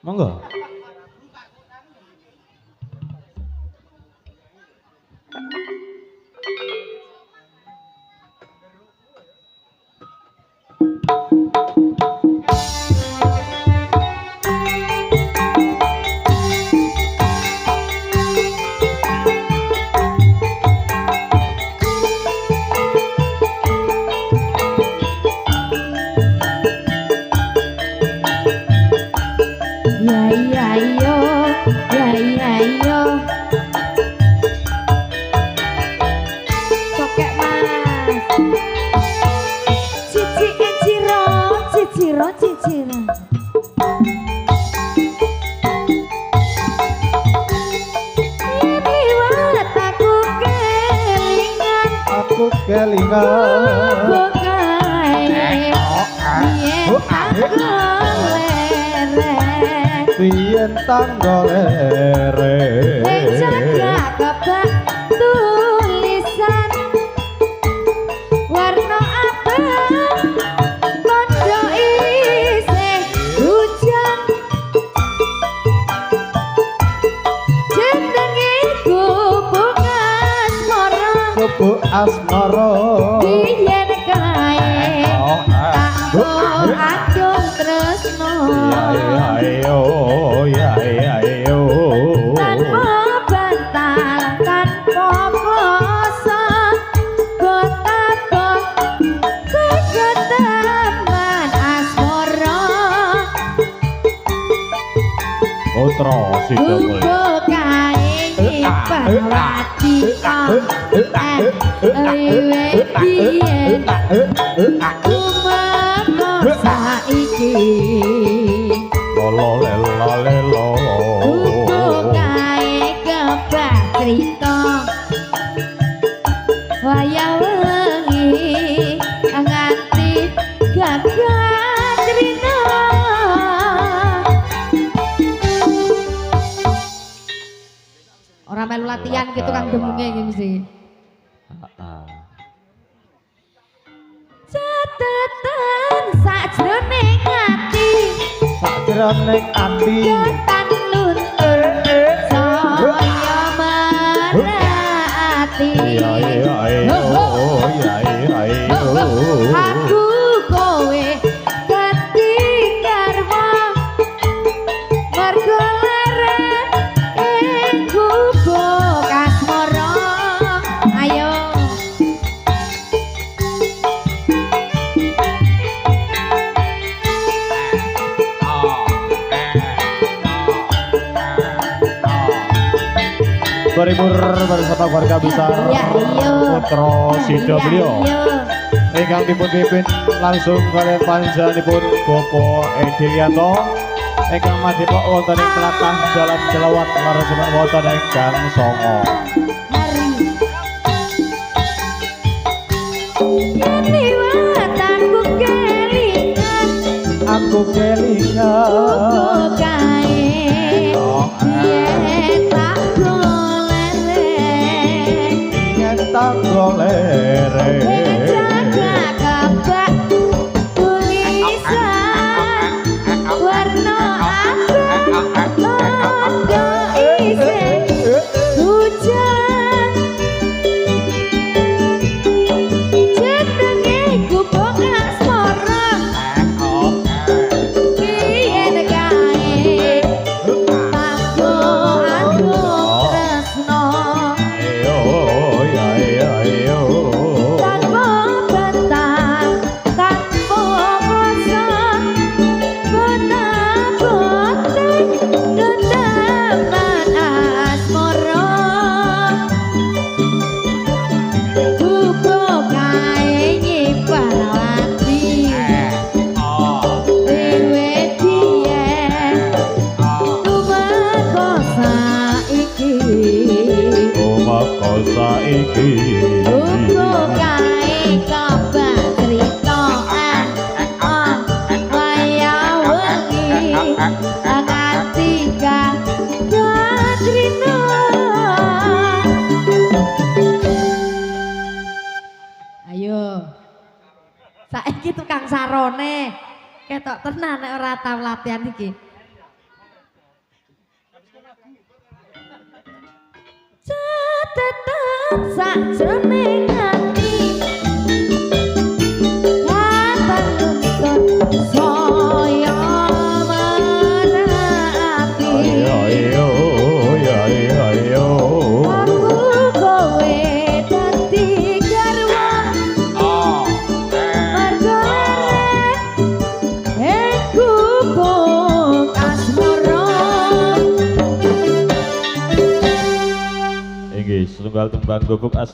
Monggo. Biyen tangga lere jaga kebak tulisan warna abang kondo isih hujan jenenge gubuk asmara gubuk asmara biyen kae kanggo adung tresno ayo tanpa bantal tanpa kuasa betapa kegeteman asmara putra sida mulya kae pawati biyen umama saiki lolo lelo kae kebak crita wayah wengi nganti gagah crita ora melu latihan gitu Kang Demunge iki mesti catatan sajroning ati sajroning ati ketan luntur saya merati aku kowe dadi karma mergo leren ing gubuk asmara ayo berhibur bersama keluarga besar putra sida beliau ingkang dipun pimpin langsung kalian panjenenganipun Bapak Edilianto ingkang madhepok wonten ing tlatah Dalan Jelawat laresan wonten ingkang Songo aku kelingan tangga lere jaga kebak tulisan warna abang kondo isih hujan jenenge gubuk asmara biyen kae tanggo adung tresno tanpa bentar tanpa kuasa betapa kegeteman asmara gubuk kae nyimpan ati dewe biyen tumeka saiki gubuk kae kebak crita wayah wengi nganti gagah crita ayo saiki tukang sarone ketok tenan nek ora tau latihan iki tetep sakjroning ati Kapan nuntun saya merapi Ayo Aku kowe dadi garwa Margo lerek ing gubuk asmara Inggih setunggal tembang gubuk as